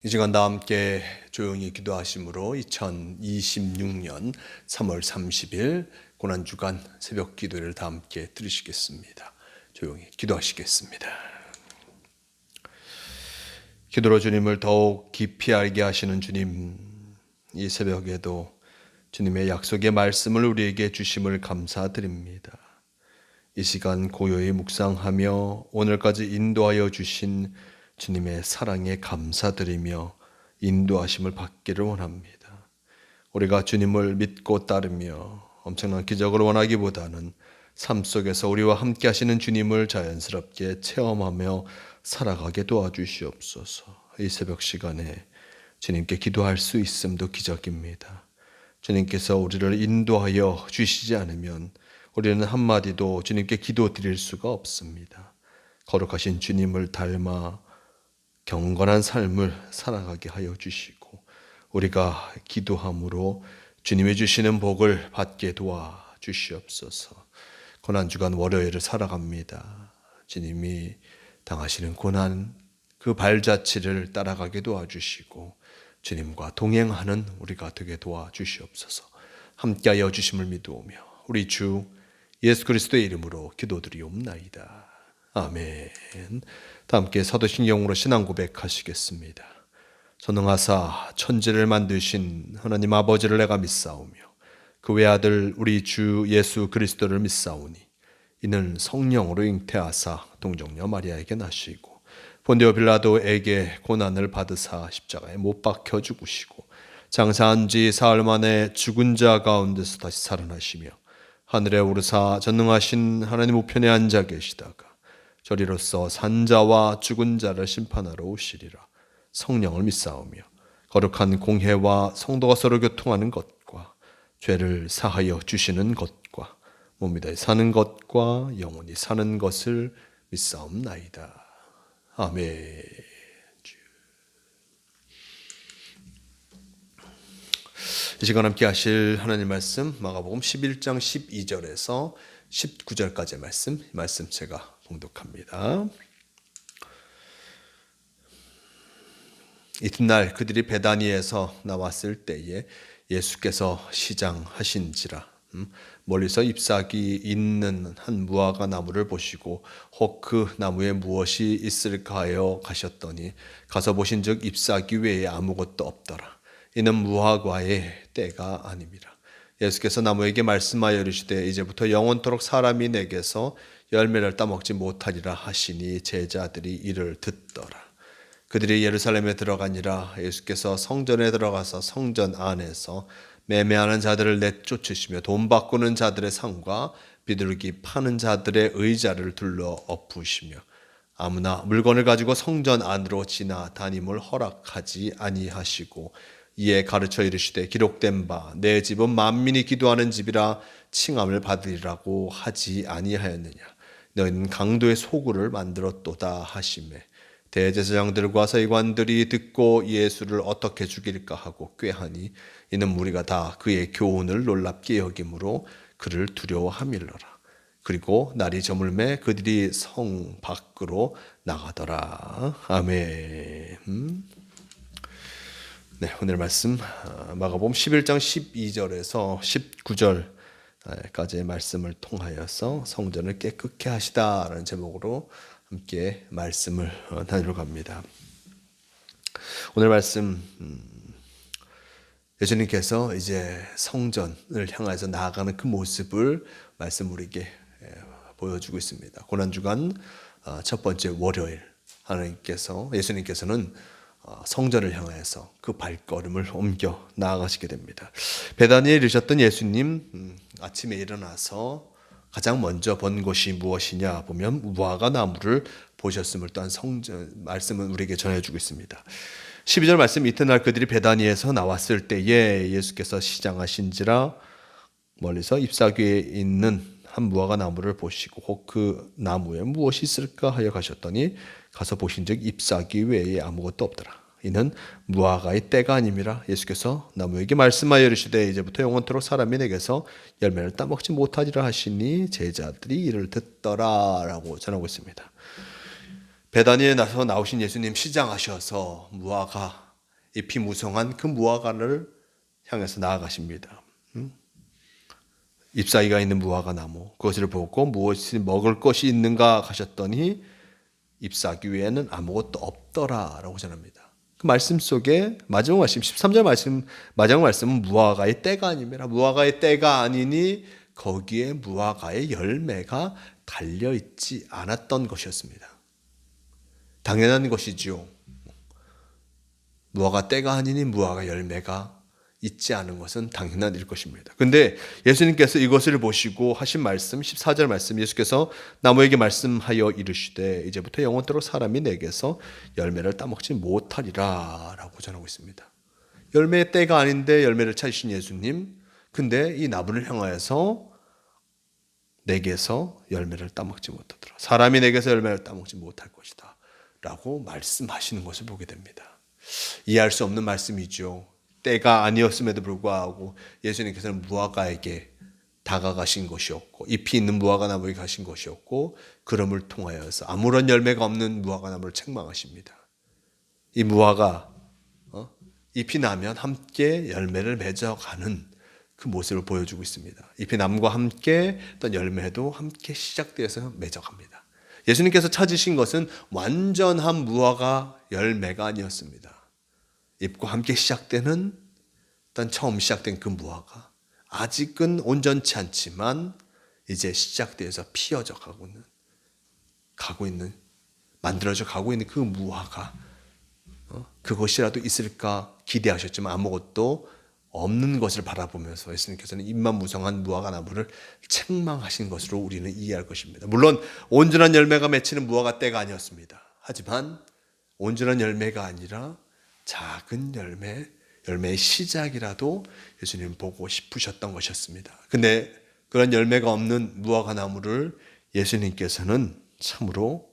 이 시간 다 함께 조용히 기도하심으로 2026년 3월 30일 고난주간 새벽 기도를 다 함께 들으시겠습니다. 조용히 기도하시겠습니다. 기도로 주님을 더욱 깊이 알게 하시는 주님, 이 새벽에도 주님의 약속의 말씀을 우리에게 주심을 감사드립니다. 이 시간 고요히 묵상하며 오늘까지 인도하여 주신 주님의 사랑에 감사드리며 인도하심을 받기를 원합니다. 우리가 주님을 믿고 따르며 엄청난 기적을 원하기보다는 삶 속에서 우리와 함께 하시는 주님을 자연스럽게 체험하며 살아가게 도와주시옵소서. 이 새벽 시간에 주님께 기도할 수 있음도 기적입니다. 주님께서 우리를 인도하여 주시지 않으면 우리는 한마디도 주님께 기도 드릴 수가 없습니다. 거룩하신 주님을 닮아 경건한 삶을 살아가게 하여 주시고 우리가 기도함으로 주님이 주시는 복을 받게 도와 주시옵소서. 고난주간 월요일을 살아갑니다. 주님이 당하시는 고난 그 발자취를 따라가게 도와주시고 주님과 동행하는 우리가 되게 도와주시옵소서. 함께하여 주심을 믿으오며 우리 주 예수 그리스도의 이름으로 기도드리옵나이다. 아멘. 다 함께 사도신경으로 신앙 고백하시겠습니다. 전능하사 천지를 만드신 하나님 아버지를 내가 믿사오며 그 외아들 우리 주 예수 그리스도를 믿사오니 이는 성령으로 잉태하사 동정녀 마리아에게 나시고 본디오 빌라도에게 고난을 받으사 십자가에 못 박혀 죽으시고 장사한 지 사흘 만에 죽은 자 가운데서 다시 살아나시며 하늘에 오르사 전능하신 하나님 우편에 앉아 계시다가 저리로서 산자와 죽은 자를 심판하러 오시리라. 성령을 믿사오며 거룩한 공회와 성도가 서로 교통하는 것과 죄를 사하여 주시는 것과 몸이 다해 사는 것과 영원히 사는 것을 믿사옵나이다. 아멘. 이 시간 함께 하실 하나님 말씀 마가복음 11장 12절에서 19절까지의 말씀 제가 봉독합니다. 이튿날 그들이 베다니에서 나왔을 때에 예수께서 시장하신지라 멀리서 잎사귀 있는 한 무화과 나무를 보시고 혹 그 나무에 무엇이 있을까 하여 가셨더니 가서 보신즉 잎사귀 외에 아무것도 없더라. 이는 무화과의 때가 아님이라. 예수께서 나무에게 말씀하여 이르시되 이제부터 영원토록 사람이 내게서 열매를 따먹지 못하리라 하시니 제자들이 이를 듣더라. 그들이 예루살렘에 들어가니라. 예수께서 성전에 들어가서 성전 안에서 매매하는 자들을 내쫓으시며 돈 바꾸는 자들의 상과 비둘기 파는 자들의 의자를 둘러 엎으시며 아무나 물건을 가지고 성전 안으로 지나다님을 허락하지 아니하시고 이에 가르쳐 이르시되 기록된 바 내 집은 만민이 기도하는 집이라 칭함을 받으리라고 하지 아니하였느냐. 너희는 강도의 소굴을 만들었도다 하시매 대제사장들과 서기관들이 듣고 예수를 어떻게 죽일까 하고 꾀하니 이는 무리가 다 그의 교훈을 놀랍게 여김으로 그를 두려워함일러라. 그리고 날이 저물매 그들이 성 밖으로 나가더라. 아멘. 네, 오늘 말씀 마가복음 11장 12절에서 19절까지의 말씀을 통하여서 성전을 깨끗게 하시다라는 제목으로 함께 말씀을 나누러 갑니다. 오늘 말씀 예수님께서 이제 성전을 향해서 나아가는 그 모습을 말씀 우리에게 보여주고 있습니다. 고난주간 첫 번째 월요일 예수님께서는 성전을 향해서 그 발걸음을 옮겨 나아가시게 됩니다. 베다니에 이르셨던 예수님 아침에 일어나서 가장 먼저 본 곳이 무엇이냐 보면 무화과 나무를 보셨음을 또한 성전 말씀은 우리에게 전해주고 있습니다. 12절 말씀 이튿날 그들이 베다니에서 나왔을 때에 예수께서 시장하신지라 멀리서 잎사귀에 있는 한 무화과 나무를 보시고 혹 그 나무에 무엇이 있을까 하여 가셨더니 가서 보신즉 잎사귀 외에 아무것도 없더라. 이는 무화과의 때가 아님이라. 예수께서 나무에게 말씀하여 이르시되 이제부터 영원토록 사람이 내게서 열매를 따먹지 못하리라 하시니 제자들이 이를 듣더라라고 전하고 있습니다. 베다니에 나서 나오신 예수님 시장하셔서 무화과 잎이 무성한 그 무화과를 향해서 나아가십니다. 잎사귀가 있는 무화과 나무, 그것을 보고 무엇이 먹을 것이 있는가 하셨더니 잎사귀 외에는 아무것도 없더라라고 전합니다. 그 말씀 속에 마지막 말씀 13절 말씀 마지막 말씀은 무화과의 때가 아니라 무화과의 때가 아니니 거기에 무화과의 열매가 달려 있지 않았던 것이었습니다. 당연한 것이지요. 무화과 때가 아니니 무화과 열매가 있지 않은 것은 당연한 일 것입니다. 근데 예수님께서 이것을 보시고 하신 말씀 14절 말씀 예수께서 나무에게 말씀하여 이르시되 이제부터 영원토록 사람이 내게서 열매를 따먹지 못하리라 라고 전하고 있습니다. 열매의 때가 아닌데 열매를 찾으신 예수님, 근데 이 나무를 향하여서 내게서 열매를 따먹지 못하더라. 사람이 내게서 열매를 따먹지 못할 것이다 라고 말씀하시는 것을 보게 됩니다. 이해할 수 없는 말씀이죠. 때가 아니었음에도 불구하고 예수님께서는 무화과에게 다가가신 것이었고 잎이 있는 무화과 나무에 가신 것이었고 그럼을 통하여서 아무런 열매가 없는 무화과 나무를 책망하십니다. 이 무화과 잎이 나면 함께 열매를 맺어가는 그 모습을 보여주고 있습니다. 잎이 남과 함께 어떤 열매도 함께 시작되어서 맺어갑니다. 예수님께서 찾으신 것은 완전한 무화과 열매가 아니었습니다. 잎과 함께 시작되는 일단 처음 시작된 그 무화과 아직은 온전치 않지만 이제 시작되어서 피어져 가고 있는 만들어져 가고 있는 그 무화과 그것이라도 있을까 기대하셨지만 아무것도 없는 것을 바라보면서 예수님께서는 잎만 무성한 무화과 나무를 책망하신 것으로 우리는 이해할 것입니다. 물론 온전한 열매가 맺히는 무화과 때가 아니었습니다. 하지만 온전한 열매가 아니라 작은 열매의 시작이라도 예수님 보고 싶으셨던 것이었습니다. 근데 그런 열매가 없는 무화과 나무를 예수님께서는 참으로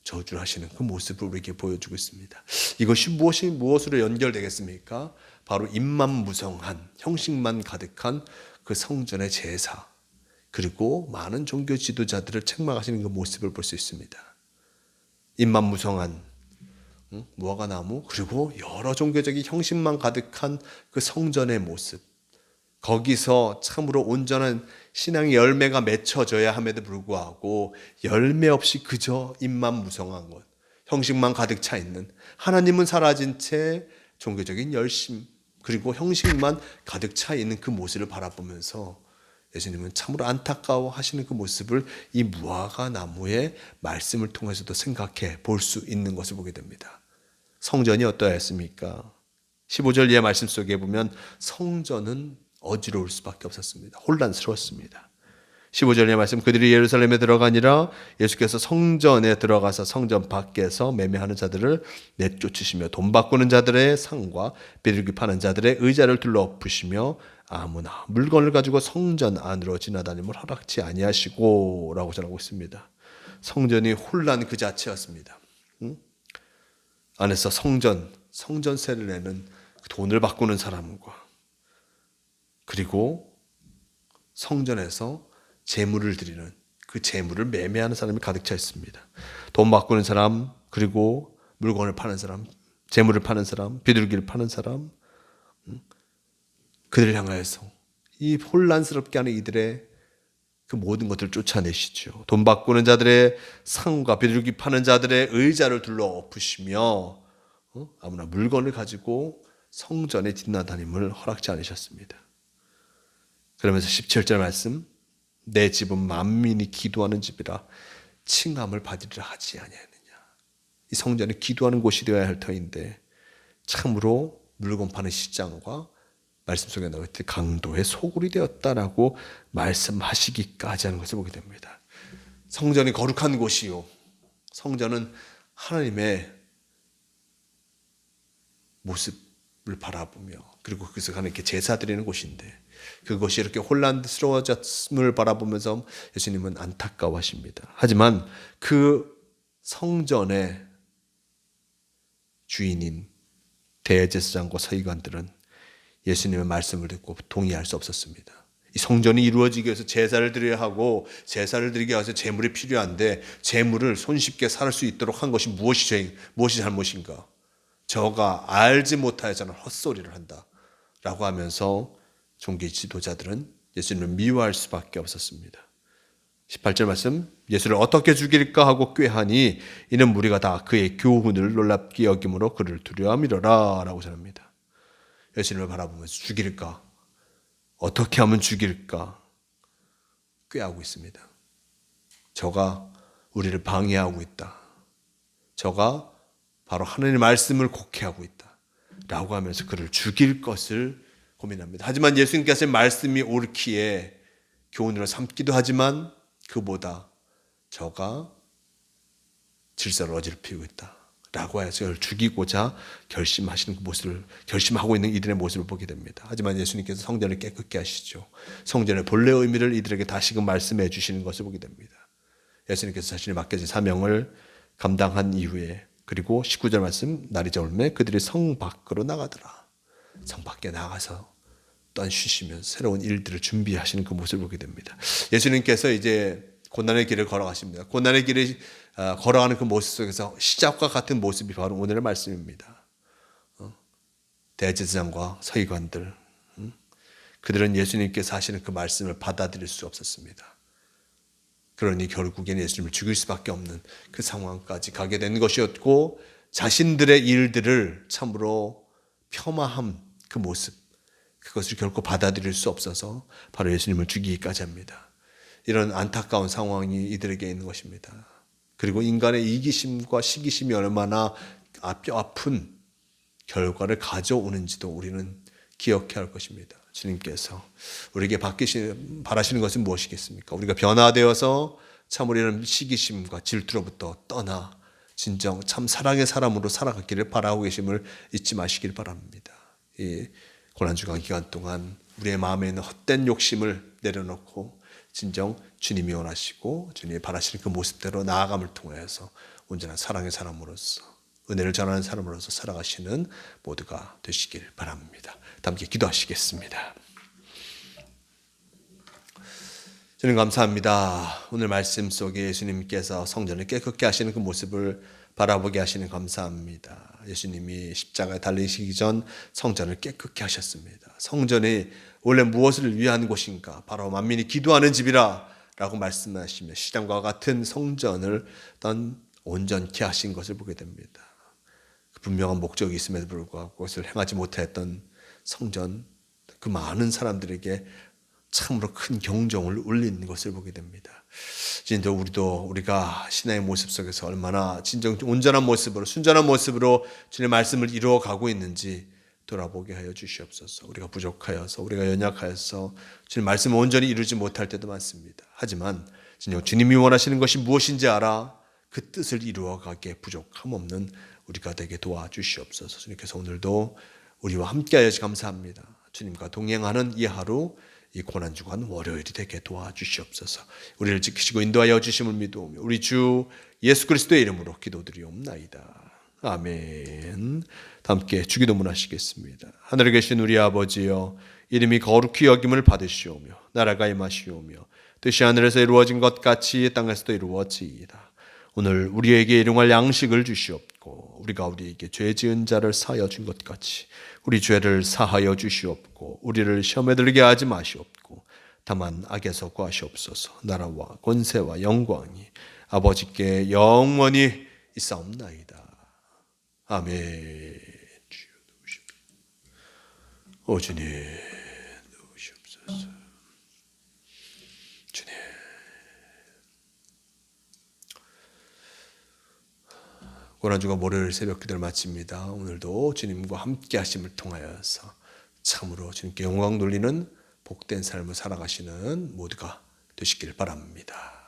저주하시는 그 모습을 우리에게 보여주고 있습니다. 이것이 무엇으로 연결되겠습니까? 바로 잎만 무성한, 형식만 가득한 그 성전의 제사, 그리고 많은 종교 지도자들을 책망하시는 그 모습을 볼 수 있습니다. 잎만 무성한 무화과 나무, 그리고 여러 종교적인 형식만 가득한 그 성전의 모습, 거기서 참으로 온전한 신앙의 열매가 맺혀져야 함에도 불구하고 열매 없이 그저 잎만 무성한 것, 형식만 가득 차 있는, 하나님은 사라진 채 종교적인 열심 그리고 형식만 가득 차 있는 그 모습을 바라보면서 예수님은 참으로 안타까워 하시는 그 모습을 이 무화과 나무의 말씀을 통해서도 생각해 볼 수 있는 것을 보게 됩니다. 성전이 어떠했습니까? 15절 이하 말씀 속에 보면 성전은 어지러울 수밖에 없었습니다. 혼란스러웠습니다. 15절의 말씀, 그들이 예루살렘에 들어가니라 예수께서 성전에 들어가서 성전 밖에서 매매하는 자들을 내쫓으시며 돈 바꾸는 자들의 상과 비둘기 파는 자들의 의자를 둘러엎으시며 아무나 물건을 가지고 성전 안으로 지나다님을 허락치 아니하시고 라고 전하고 있습니다. 성전이 혼란 그 자체였습니다. 안에서 성전세를 내는 돈을 바꾸는 사람과 그리고 성전에서 제물을 드리는 그 제물을 매매하는 사람이 가득 차 있습니다. 돈 바꾸는 사람, 그리고 물건을 파는 사람, 제물을 파는 사람, 비둘기를 파는 사람, 그들을 향하여서 이 혼란스럽게 하는 이들의 그 모든 것들을 쫓아내시죠. 돈 바꾸는 자들의 상과 비둘기 파는 자들의 의자를 둘러 엎으시며 아무나 물건을 가지고 성전에 지나다님을 허락지 않으셨습니다. 그러면서 17절 말씀, 내 집은 만민이 기도하는 집이라 칭함을 받으리라 하지 아니하느냐. 이 성전은 기도하는 곳이 되어야 할 터인데 참으로 물건 파는 시장과 말씀 속에 나오듯이 강도의 소굴이 되었다라고 말씀하시기까지 하는 것을 보게 됩니다. 성전이 거룩한 곳이요, 성전은 하나님의 모습을 바라보며 그리고 거기서 가는 이렇게 제사 드리는 곳인데 그것이 이렇게 혼란스러워졌음을 바라보면서 예수님은 안타까워하십니다. 하지만 그 성전의 주인인 대제사장과 서기관들은 예수님의 말씀을 듣고 동의할 수 없었습니다. 이 성전이 이루어지기 위해서 제사를 드려야 하고 제사를 드리기 위해서 제물이 필요한데 제물을 손쉽게 살 수 있도록 한 것이 무엇이 잘못인가? 저가 알지 못하여서는 헛소리를 한다 라고 하면서 종교 지도자들은 예수님을 미워할 수밖에 없었습니다. 18절 말씀, 예수를 어떻게 죽일까 하고 꾀하니 이는 무리가 다 그의 교훈을 놀랍게 여김으로 그를 두려워함이로라 라고 전합니다. 예수님을 바라보면서 죽일까, 어떻게 하면 죽일까 꾀하고 있습니다. 저가 우리를 방해하고 있다. 저가 바로 하나님의 말씀을 곡해하고 있다 라고 하면서 그를 죽일 것을 고민합니다. 하지만 예수님께서의 말씀이 옳기에 교훈으로 삼기도 하지만 그보다 저가 질서를 어지럽히고 있다 라고 해서 그를 죽이고자 결심하시는 그 모습을, 결심하고 있는 이들의 모습을 보게 됩니다. 하지만 예수님께서 성전을 깨끗게 하시죠. 성전의 본래 의미를 이들에게 다시금 말씀해 주시는 것을 보게 됩니다. 예수님께서 자신이 맡겨진 사명을 감당한 이후에, 그리고 19절 말씀, 날이 저물매 그들이 성 밖으로 나가더라. 성 밖에 나가서 또한 쉬시면서 새로운 일들을 준비하시는 그 모습을 보게 됩니다. 예수님께서 이제 고난의 길을 걸어가십니다. 고난의 길을 걸어가는 그 모습 속에서 시작과 같은 모습이 바로 오늘의 말씀입니다. 대제사장과 서기관들, 그들은 예수님께서 하시는 그 말씀을 받아들일 수 없었습니다. 그러니 결국에는 예수님을 죽일 수밖에 없는 그 상황까지 가게 된 것이었고, 자신들의 일들을 참으로 폄하한 그 모습, 그것을 결코 받아들일 수 없어서 바로 예수님을 죽이기까지 합니다. 이런 안타까운 상황이 이들에게 있는 것입니다. 그리고 인간의 이기심과 시기심이 얼마나 아픈 결과를 가져오는지도 우리는 기억해야 할 것입니다. 주님께서 우리에게 바라시는 것은 무엇이겠습니까? 우리가 변화되어서 참으로 이런 시기심과 질투로부터 떠나 진정 참 사랑의 사람으로 살아가기를 바라고 계심을 잊지 마시길 바랍니다. 이 고난주간 기간 동안 우리의 마음에 있는 헛된 욕심을 내려놓고 진정 주님이 원하시고 주님이 바라시는 그 모습대로 나아감을 통해서 온전한 사랑의 사람으로서, 은혜를 전하는 사람으로서 살아가시는 모두가 되시길 바랍니다. 함께 기도하시겠습니다. 주님 감사합니다. 오늘 말씀 속에 예수님께서 성전을 깨끗게 하시는 그 모습을 바라보게 하시는 감사합니다. 예수님이 십자가에 달리시기 전 성전을 깨끗게 하셨습니다. 성전이 원래 무엇을 위한 곳인가? 바로 만민이 기도하는 집이라 라고 말씀하시며 시장과 같은 성전을 온전케 하신 것을 보게 됩니다. 분명한 목적이 있음에도 불구하고 그것을 행하지 못했던 성전, 그 많은 사람들에게 참으로 큰 경종을 울리는 것을 보게 됩니다. 진짜 우리가 신앙의 모습 속에서 얼마나 진정 온전한 모습으로, 순전한 모습으로 주님의 말씀을 이루어 가고 있는지 돌아보게 하여 주시옵소서. 우리가 부족하여서, 우리가 연약하여서 주님 말씀을 온전히 이루지 못할 때도 많습니다. 하지만 진정 주님이 원하시는 것이 무엇인지 알아 그 뜻을 이루어 가기에 부족함 없는 우리가 되게 도와주시옵소서. 주님께서 오늘도 우리와 함께하여 감사합니다. 주님과 동행하는 이 하루, 이 고난주간 월요일이 되게 도와주시옵소서. 우리를 지키시고 인도하여 주심을 믿으며 우리 주 예수 그리스도의 이름으로 기도드리옵나이다. 아멘. 함께 주기도문 하시겠습니다. 하늘에 계신 우리 아버지여, 이름이 거룩히 여김을 받으시오며 나라가 임하시오며 뜻이 하늘에서 이루어진 것 같이 땅에서도 이루어지이다. 오늘 우리에게 일용할 양식을 주시옵고 우리가 우리에게 죄 지은 자를 사하여 준 것 같이 우리 죄를 사하여 주시옵고 우리를 시험에 들게 하지 마시옵고 다만 악에서 구하시옵소서. 나라와 권세와 영광이 아버지께 영원히 있사옵나이다. 아멘. 오 주님 누우시옵소서. 주님 고난주간 월요일 새벽 기도를 마칩니다. 오늘도 주님과 함께 하심을 통하여서 참으로 주님께 영광 돌리는 복된 삶을 살아가시는 모두가 되시길 바랍니다.